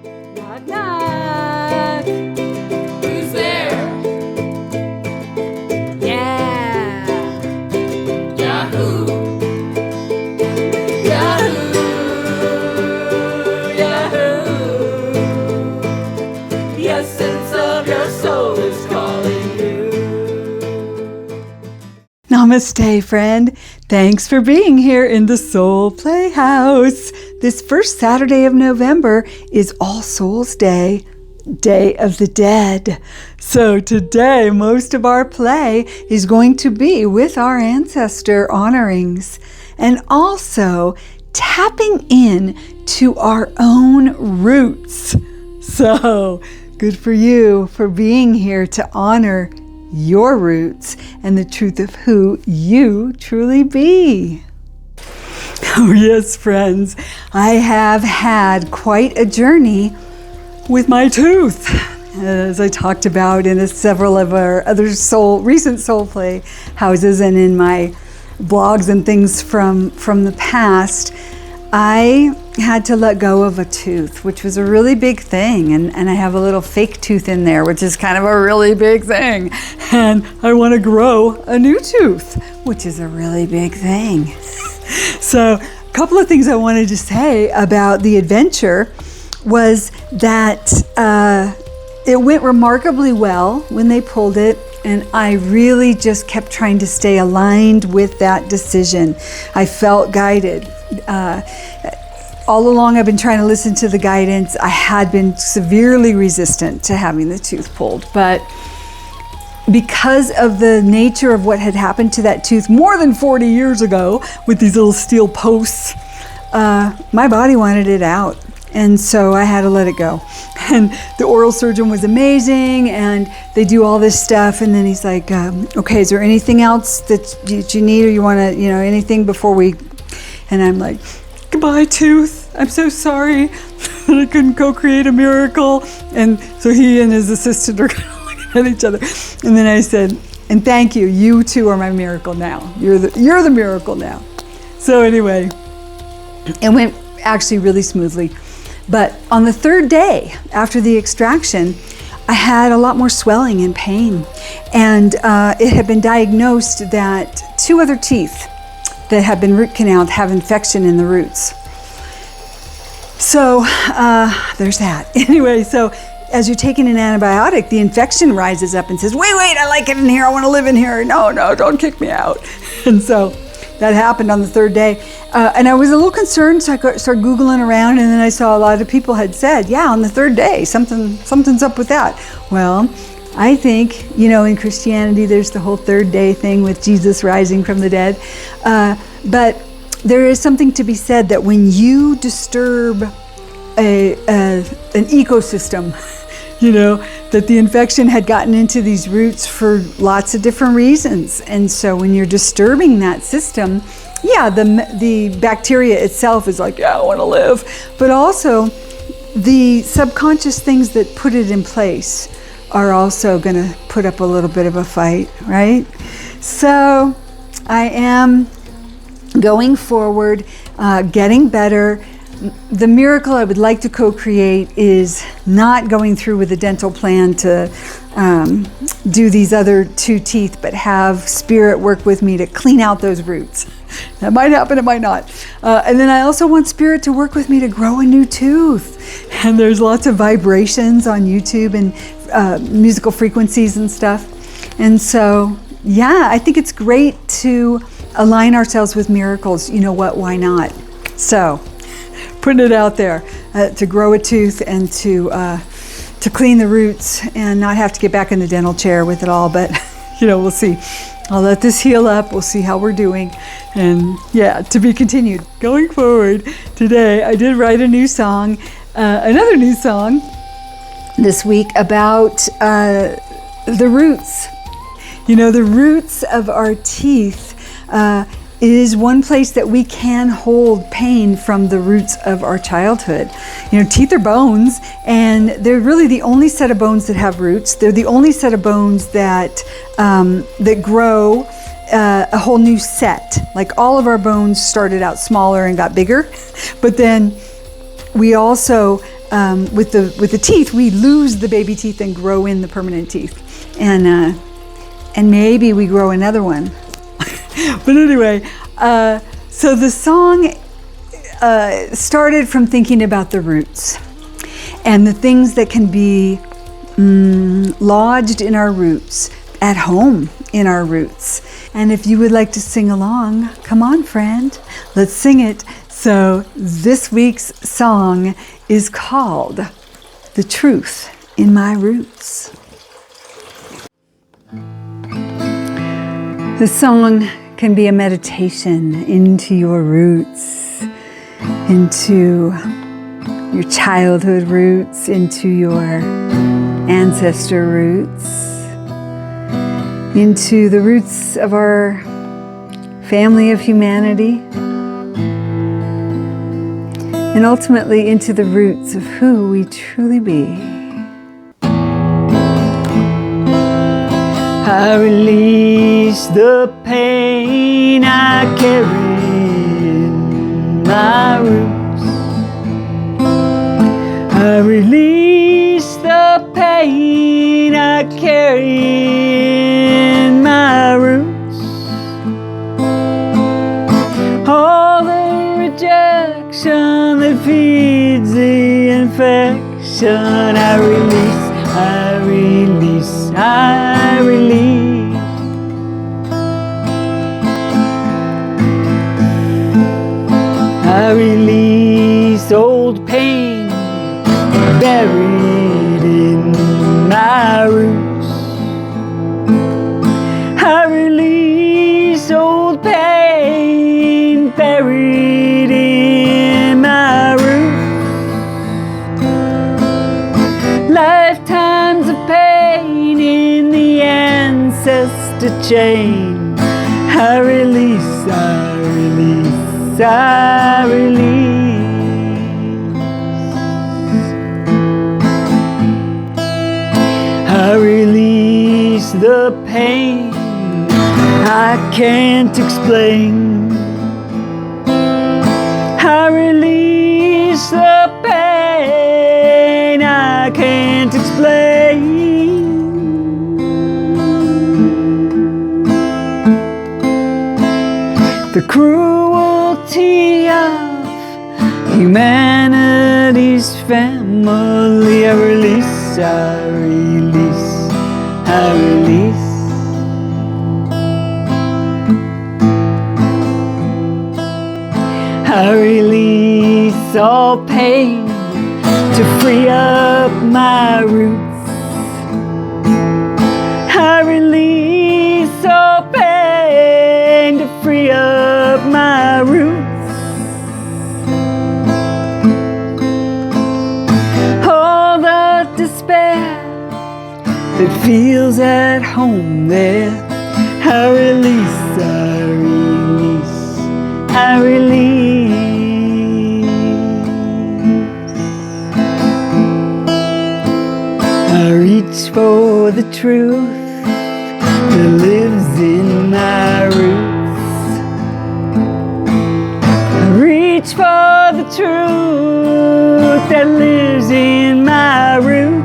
Knock, knock. Who's there? Yeah. Yahoo. Yahoo. Yahoo. The essence of your soul is calling you. Namaste, friend. Thanks for being here in the Soul Playhouse. This first Saturday of November is All Souls Day, Day of the Dead. So today, most of our play is going to be with our ancestor honorings and also tapping in to our own roots. So good for you for being here to honor your roots and the truth of who you truly be. Oh yes, friends, I have had quite a journey with my tooth, as I talked about in several of our other recent Soul Play houses and in my blogs and things from the past. I had to let go of a tooth, which was a really big thing, and I have a little fake tooth in there, which is kind of a really big thing, and I want to grow a new tooth, which is a really big thing. So a couple of things I wanted to say about the adventure was that it went remarkably well when they pulled it, and I really just kept trying to stay aligned with that decision. I felt guided. All along I've been trying to listen to the guidance. I had been severely resistant to having the tooth pulled, but because of the nature of what had happened to that tooth more than 40 years ago with these little steel posts, my body wanted it out. And so I had to let it go. And the oral surgeon was amazing, and they do all this stuff. And then he's like, okay, is there anything else that you need, or you want to, anything before we, and I'm like, goodbye, tooth. I'm so sorry that I couldn't co-create a miracle. And so he and his assistant are kind of looking at each other. And then I said, and thank you. You too are my miracle now. You're the miracle now. So anyway, it went actually really smoothly. But on the third day after the extraction, I had a lot more swelling and pain. And it had been diagnosed that 2 other teeth that have been root canaled have infection in the roots. So there's that. Anyway, so as you're taking an antibiotic, the infection rises up and says, wait, I like it in here. I want to live in here. No, don't kick me out. And so that happened on the third day. And I was a little concerned, so I started Googling around, and then I saw a lot of people had said, yeah, on the third day, something's up with that. Well, I think, in Christianity, there's the whole third day thing with Jesus rising from the dead. But there is something to be said that when you disturb an ecosystem, that the infection had gotten into these roots for lots of different reasons. And so when you're disturbing that system, yeah, the bacteria itself is like, yeah, I want to live. But also the subconscious things that put it in place are also going to put up a little bit of a fight, right? So I am going forward, getting better. The miracle I would like to co-create is not going through with a dental plan to do these other 2 teeth, but have spirit work with me to clean out those roots. That might happen, it might not. And then I also want spirit to work with me to grow a new tooth. And there's lots of vibrations on YouTube and musical frequencies and stuff. And so, yeah, I think it's great to align ourselves with miracles. You know what, why not? So, putting it out there to grow a tooth and to clean the roots and not have to get back in the dental chair with it all. But, we'll see. I'll let this heal up. We'll see how we're doing. And yeah, to be continued. Going forward, today I did write a new song, another new song this week about the roots. The roots of our teeth. It is one place that we can hold pain from the roots of our childhood. Teeth are bones, and they're really the only set of bones that have roots. They're the only set of bones that grow a whole new set. Like all of our bones started out smaller and got bigger, but then we also with the teeth, we lose the baby teeth and grow in the permanent teeth, and maybe we grow another one. But anyway, so the song started from thinking about the roots and the things that can be lodged in our roots, at home in our roots. And if you would like to sing along, come on, friend, let's sing it. So this week's song is called "The Truth in My Roots." The song can be a meditation into your roots, into your childhood roots, into your ancestor roots, into the roots of our family of humanity, and ultimately into the roots of who we truly be. I release the pain I carry in my roots. I release the pain I carry in my roots. All the rejection that feeds the infection, I release, I release, I release. I release old pain buried in my roots. I release old pain buried in my roots. Lifetimes of pain in the ancestor chain. I release, I release, I release. I release the pain I can't explain. I release the pain I can't explain. The cruelty of humanity's family, I release, I release, I release. I release all pain to free up my roots. I release all pain to free up my roots. All the despair that feels at home there, I release, I release, I release. I reach for the truth that lives in my roots. I reach for the truth that lives in my roots.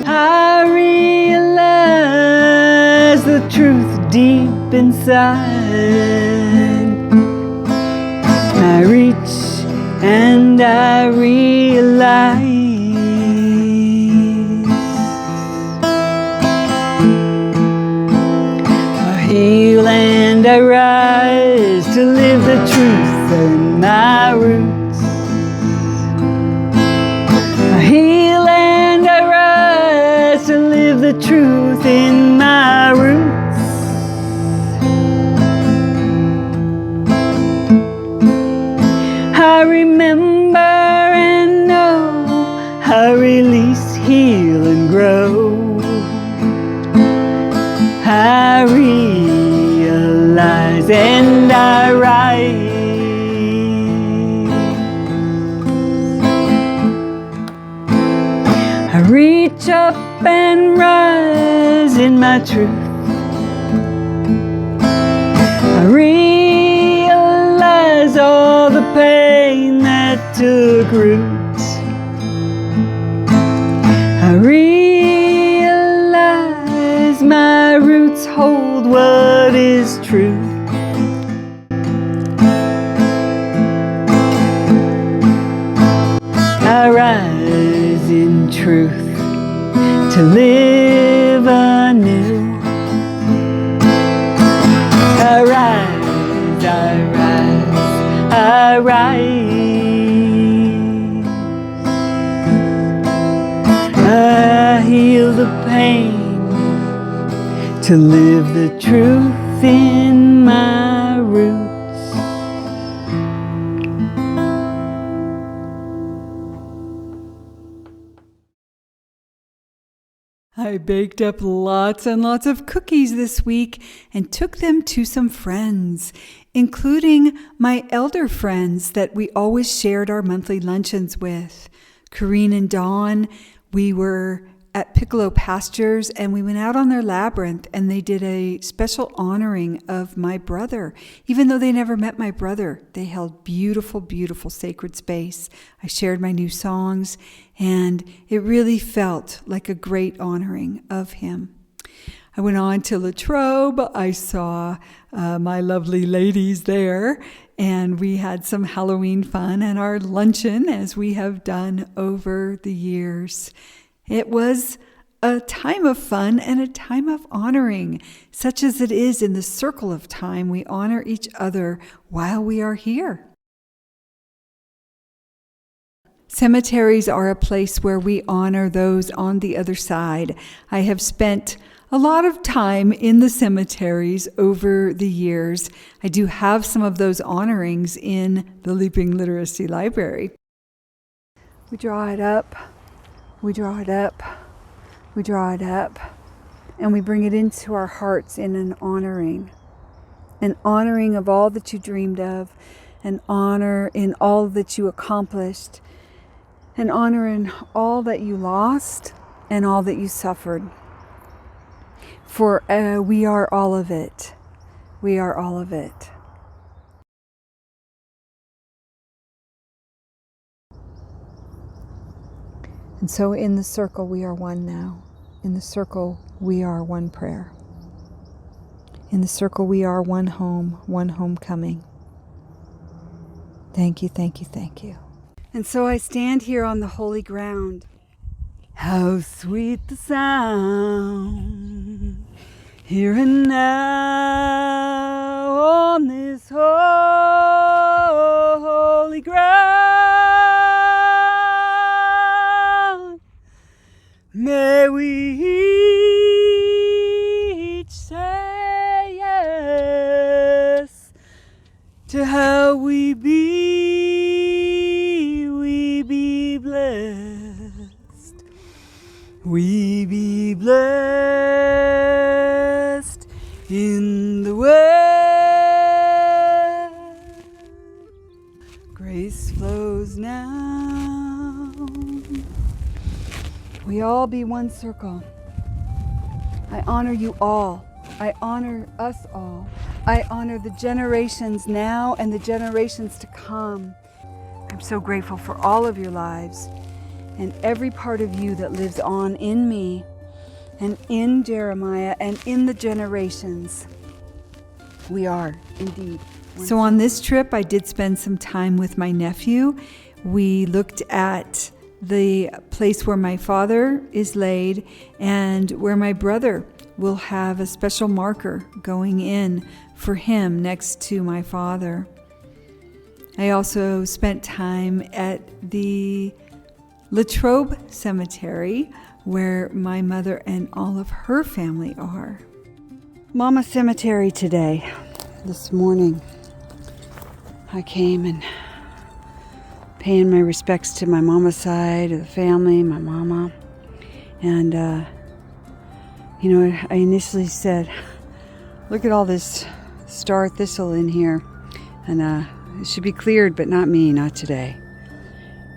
I realize the truth deep inside. I reach and I realize I heal and I rise to live the truth in my roots. I heal and I rise to live the truth in my roots. I remember and know, I release, heal and grow. I realize and I rise. I reach up and rise in my truth. I realize all the took root. I realize my roots hold what is true. I rise in truth to live anew. I rise, I rise, I rise. I heal the pain to live the truth in my roots. I baked up lots and lots of cookies this week and took them to some friends, including my elder friends that we always shared our monthly luncheons with. Corrine and Dawn, we were at Piccolo Pastures and we went out on their labyrinth and they did a special honoring of my brother. Even though they never met my brother, they held beautiful, beautiful sacred space. I shared my new songs and it really felt like a great honoring of him. I went on to Latrobe. I saw my lovely ladies there, and we had some Halloween fun and our luncheon as we have done over the years. It was a time of fun and a time of honoring, such as it is in the circle of time. We honor each other while we are here. Cemeteries are a place where we honor those on the other side. I have spent a lot of time in the cemeteries over the years. I do have some of those honorings in the Leaping Literacy Library. We draw it up, we draw it up, we draw it up, and we bring it into our hearts in an honoring of all that you dreamed of, an honor in all that you accomplished, an honor in all that you lost and all that you suffered. For we are all of it. We are all of it. And so in the circle we are one now. In the circle we are one prayer. In the circle we are one homecoming. Thank you, thank you, thank you. And so I stand here on the holy ground. How sweet the sound, here and now on this holy ground. May we each say yes to how we be blessed. We be blessed in the way. Grace flows now. We all be one circle. I honor you all. I honor us all. I honor the generations now and the generations to come. I'm so grateful for all of your lives and every part of you that lives on in me and in Jeremiah and in the generations. We are indeed. So on this trip, I did spend some time with my nephew. We looked at the place where my father is laid and where my brother will have a special marker going in for him next to my father. I also spent time at the Latrobe Cemetery, where my mother and all of her family are. Mama Cemetery today. This morning, I came and paying my respects to my mama's side of the family, my mama. And, I initially said, look at all this star thistle in here. And it should be cleared, but not me, not today.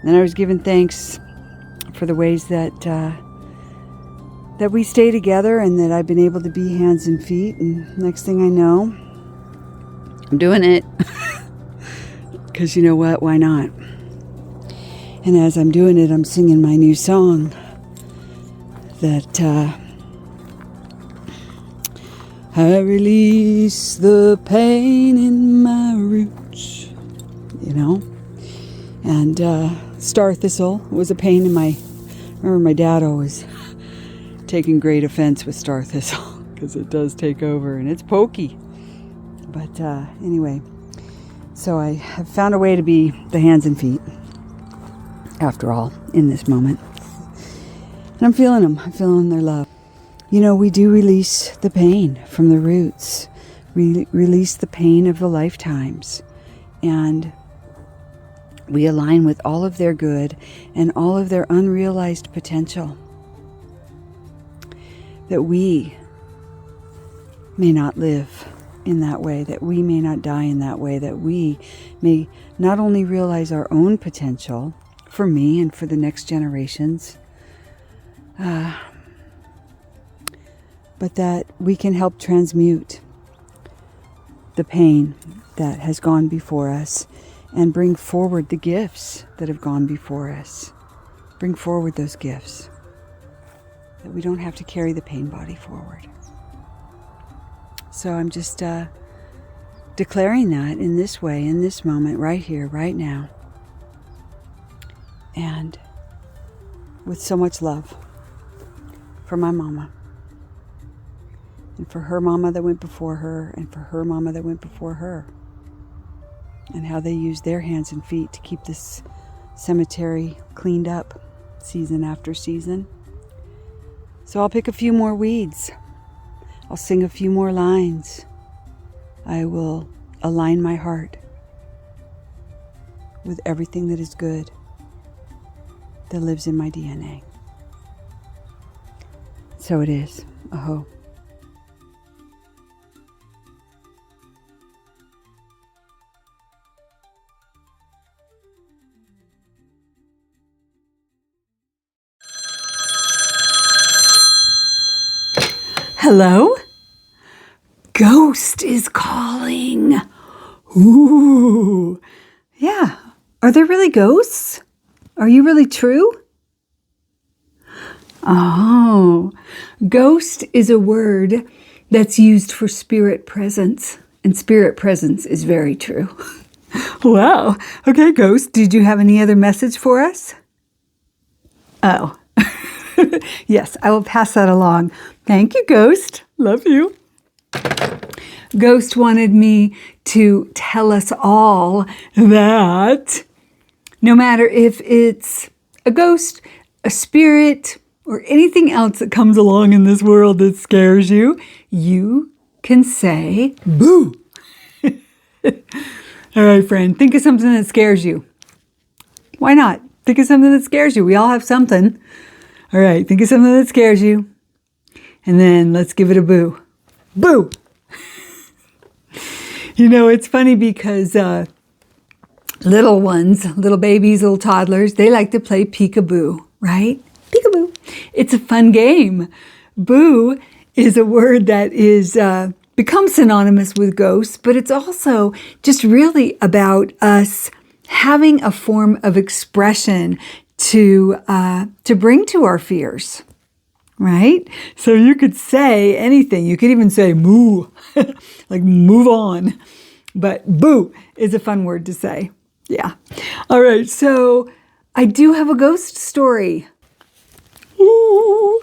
Then I was given thanks for the ways that we stay together and that I've been able to be hands and feet. And next thing I know, I'm doing it. Because you know what? Why not? And as I'm doing it, I'm singing my new song that I release the pain in my roots, you know. And star thistle was a pain in my... Remember my dad always taking great offense with star thistle because it does take over and it's pokey. But anyway, so I have found a way to be the hands and feet, after all, in this moment. And I'm feeling them. I'm feeling their love. You know, we do release the pain from the roots. We release the pain of the lifetimes. And we align with all of their good and all of their unrealized potential. That we may not live in that way, that we may not die in that way, that we may not only realize our own potential for me and for the next generations, but that we can help transmute the pain that has gone before us and bring forward the gifts that have gone before us. Bring forward those gifts, that we don't have to carry the pain body forward. So I'm just declaring that in this way, in this moment, right here, right now. And with so much love for my mama. And for her mama that went before her, and for her mama that went before her. And how they used their hands and feet to keep this cemetery cleaned up season after season. So I'll pick a few more weeds. I'll sing a few more lines. I will align my heart with everything that is good that lives in my DNA. So it is. Aho. Hello? Ghost is calling. Ooh. Yeah. Are there really ghosts? Are you really true? Oh. Ghost is a word that's used for spirit presence. And spirit presence is very true. Wow. Okay, Ghost, did you have any other message for us? Oh. Yes, I will pass that along. Thank you, Ghost. Love you. Ghost wanted me to tell us all that no matter if it's a ghost, a spirit, or anything else that comes along in this world that scares you, you can say boo. All right, friend, think of something that scares you. Why not? Think of something that scares you. We all have something. All right, think of something that scares you. And then let's give it a boo. Boo! You know, it's funny because little ones, little babies, little toddlers, they like to play peekaboo, right? Peekaboo. It's a fun game. Boo is a word that is become synonymous with ghosts, but it's also just really about us having a form of expression to bring to our fears, right? So you could say anything. You could even say moo, like move on. But boo is a fun word to say. Yeah. All right. So I do have a ghost story. Ooh.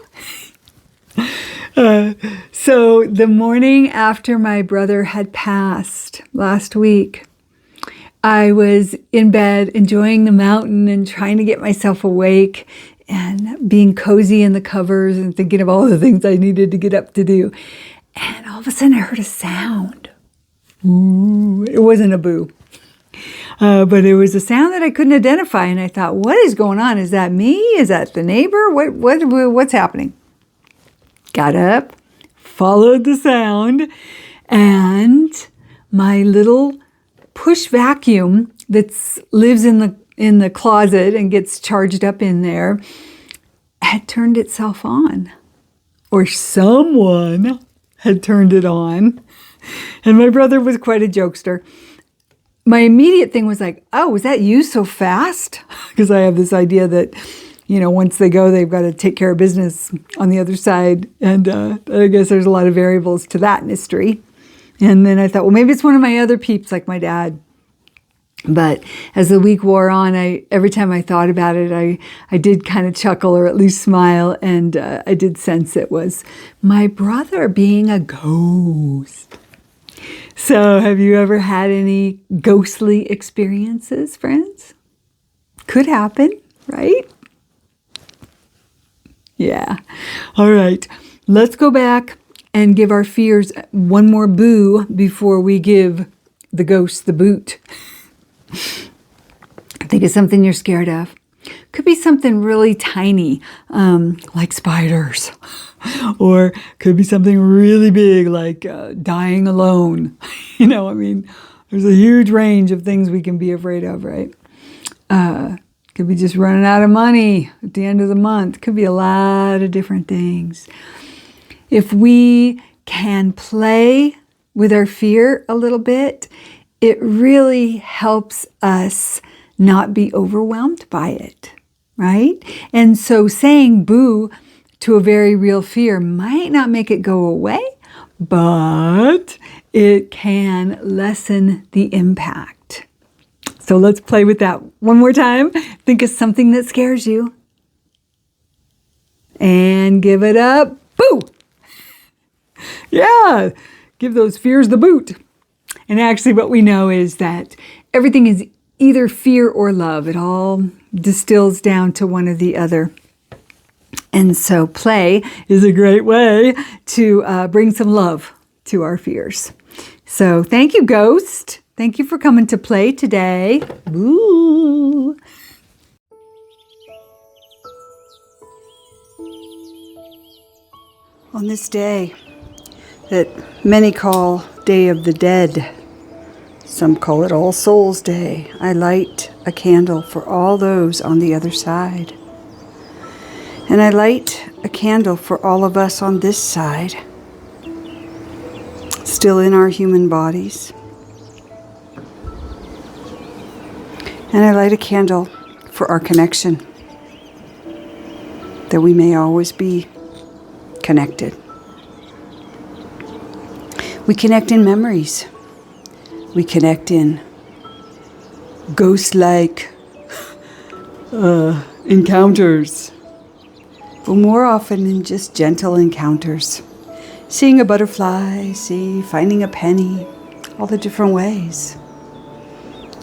So the morning after my brother had passed last week, I was in bed enjoying the mountain and trying to get myself awake and being cozy in the covers and thinking of all the things I needed to get up to do. And all of a sudden I heard a sound. Ooh, it wasn't a boo. But it was a sound that I couldn't identify. And I thought, what is going on? Is that me? Is that the neighbor? What's happening? Got up, followed the sound, and my little push vacuum that lives in the closet and gets charged up in there had turned itself on. Or someone had turned it on. And my brother was quite a jokester. my immediate thing was like, oh, was that you so fast? Because I have this idea that, once they go, they've got to take care of business on the other side. And I guess there's a lot of variables to that mystery. And then I thought, well, maybe it's one of my other peeps like my dad. But as the week wore on, every time I thought about it, I did kind of chuckle or at least smile. And I did sense it was my brother being a ghost. So have you ever had any ghostly experiences, friends? Could happen, right? Yeah. All right. Let's go back and give our fears one more boo before we give the ghost the boot. Think of something you're scared of. Could be something really tiny, like spiders. Or could be something really big, like dying alone. There's a huge range of things we can be afraid of, right? Could be just running out of money at the end of the month. Could be a lot of different things. If we can play with our fear a little bit, it really helps us not be overwhelmed by it, right? And so saying boo to a very real fear might not make it go away, but it can lessen the impact. So let's play with that one more time. Think of something that scares you. And give it up. Boo! Yeah, give those fears the boot. And actually what we know is that everything is either fear or love. It all distills down to one or the other. And so play is a great way to bring some love to our fears. So thank you, Ghost. Thank you for coming to play today. Woo! On this day that many call Day of the Dead, some call it All Souls Day, I light a candle for all those on the other side. And I light a candle for all of us on this side, still in our human bodies. And I light a candle for our connection, that we may always be connected. We connect in memories. We connect in ghost-like encounters. But more often in just gentle encounters. Seeing a butterfly, finding a penny, all the different ways.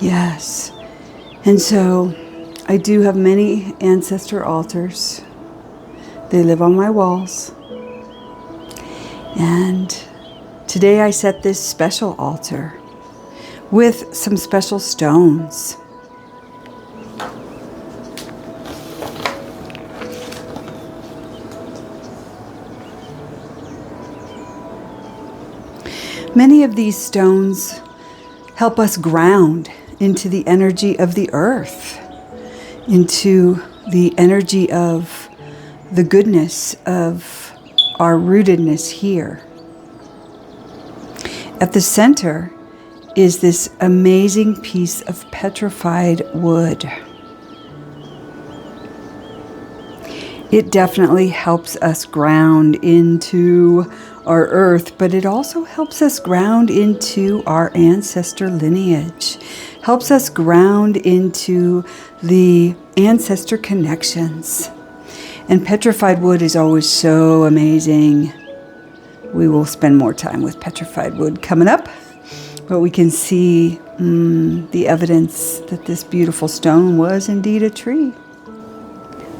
Yes. And so I do have many ancestor altars. They live on my walls. And today I set this special altar with some special stones. Many of these stones help us ground into the energy of the earth, into the energy of the goodness of our rootedness here. At the center is this amazing piece of petrified wood. It definitely helps us ground into our earth, but it also helps us ground into our ancestor lineage, helps us ground into the ancestor connections. And petrified wood is always so amazing. We will spend more time with petrified wood coming up, but we can see the evidence that this beautiful stone was indeed a tree.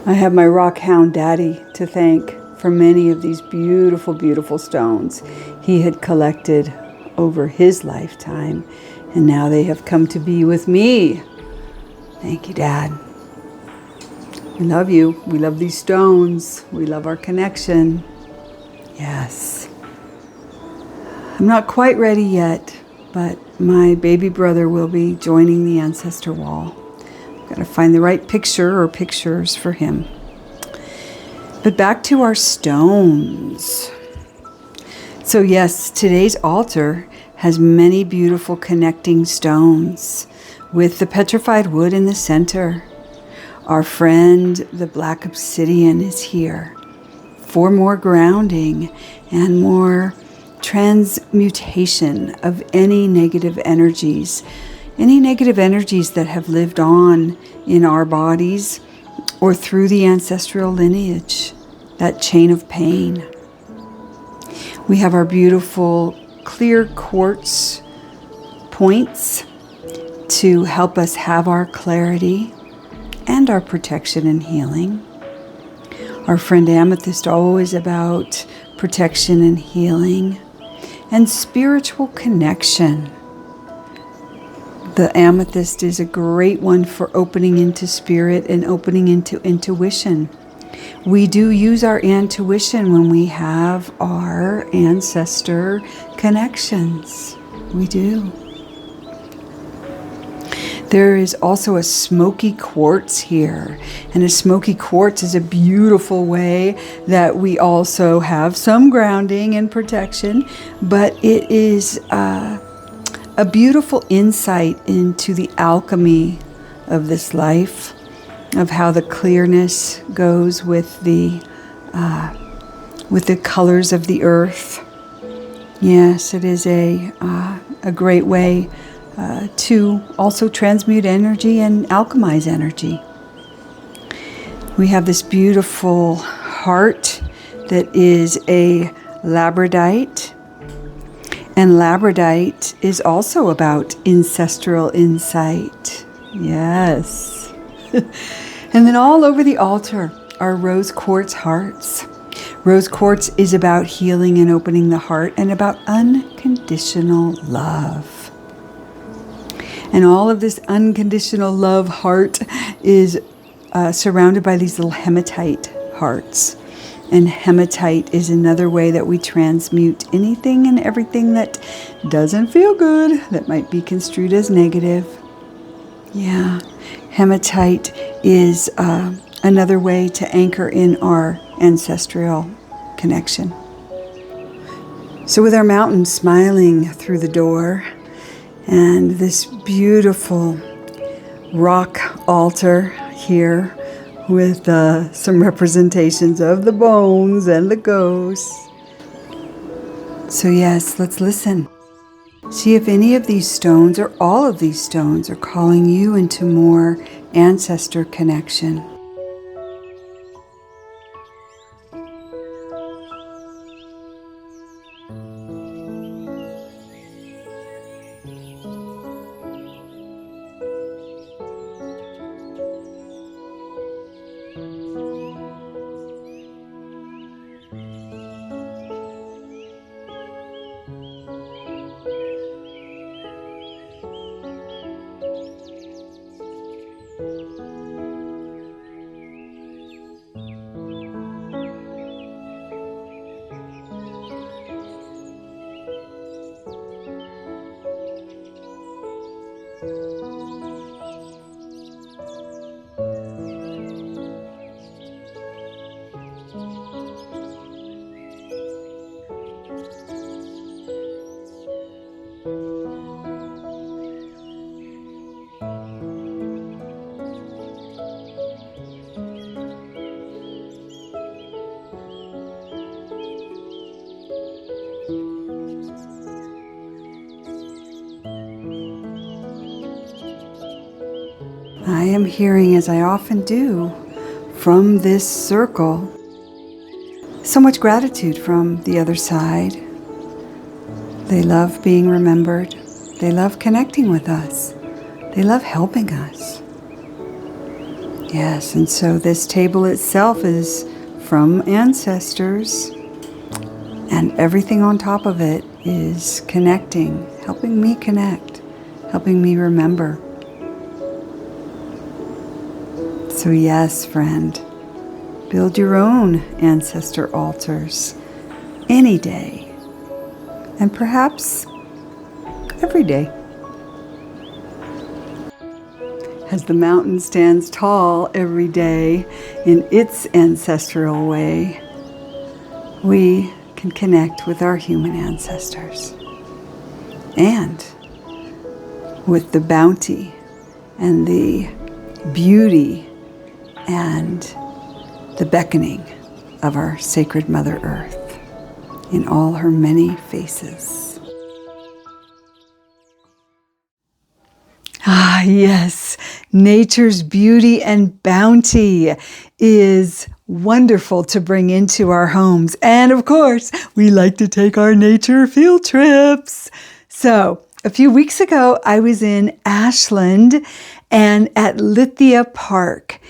I have my rock hound daddy to thank for many of these beautiful, beautiful stones he had collected over his lifetime, and now they have come to be with me. Thank you, Dad. We love you. We love these stones. We love our connection. Yes. I'm not quite ready yet, but my baby brother will be joining the ancestor wall. I've got to find the right picture or pictures for him. But back to our stones. So yes, today's altar has many beautiful connecting stones with the petrified wood in the center. Our friend, the black obsidian, is here for more grounding and more transmutation of any negative energies that have lived on in our bodies or through the ancestral lineage, that chain of pain. We have our beautiful clear quartz points to help us have our clarity and our protection and healing. Our friend amethyst, always about protection and healing and spiritual connection. The amethyst is a great one for opening into spirit and opening into intuition. We do use our intuition when we have our ancestor connections. We do. There is also a smoky quartz here. And a smoky quartz is a beautiful way that we also have some grounding and protection, but it is a beautiful insight into the alchemy of this life, of how the clearness goes with the colors of the earth. Yes, it is a great way to also transmute energy and alchemize energy. We have this beautiful heart that is a labradorite. And labradorite is also about ancestral insight. Yes. And then all over the altar are rose quartz hearts. Rose quartz is about healing and opening the heart and about unconditional love. And all of this unconditional love heart is surrounded by these little hematite hearts. And hematite is another way that we transmute anything and everything that doesn't feel good, that might be construed as negative. Yeah, hematite is another way to anchor in our ancestral connection. So with our mountain smiling through the door and this beautiful rock altar here with some representations of the bones and the ghosts. So yes, let's listen. See if any of these stones or all of these stones are calling you into more ancestor connection. I am hearing, as I often do, from this circle, so much gratitude from the other side. They love being remembered. They love connecting with us. They love helping us. Yes, and so this table itself is from ancestors, and everything on top of it is connecting, helping me connect, helping me remember. So yes, friend, build your own ancestor altars any day, and perhaps every day. As the mountain stands tall every day in its ancestral way, we can connect with our human ancestors. and with the bounty and the beauty and the beckoning of our sacred Mother Earth in all her many faces. Ah, yes, nature's beauty and bounty is wonderful to bring into our homes. And of course, we like to take our nature field trips. So, a few weeks ago, I was in Ashland and at Lithia Park.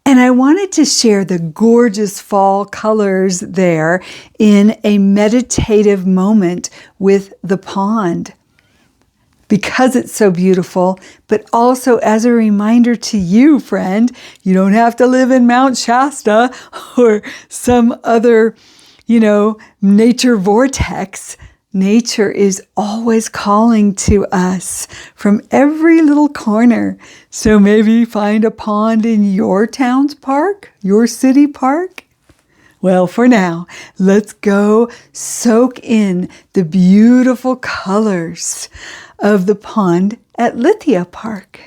And I wanted to share the gorgeous fall colors there in a meditative moment with the pond, because it's so beautiful, but also as a reminder to you, friend, you don't have to live in Mount Shasta or some other, nature vortex. Nature is always calling to us from every little corner. So maybe find a pond in your town's park, your city park. Well, for now, let's go soak in the beautiful colors of the pond at Lithia Park.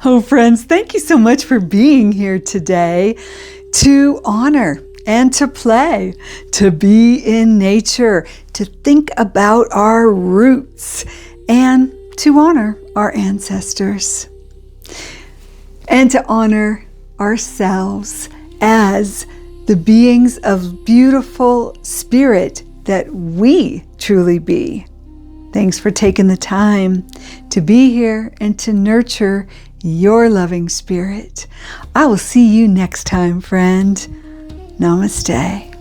Oh, friends, thank you so much for being here today to honor and to play, to be in nature, to think about our roots, and to honor our ancestors, and to honor ourselves as the beings of beautiful spirit that we truly be. Thanks for taking the time to be here and to nurture your loving spirit. I will see you next time, friend. Namaste.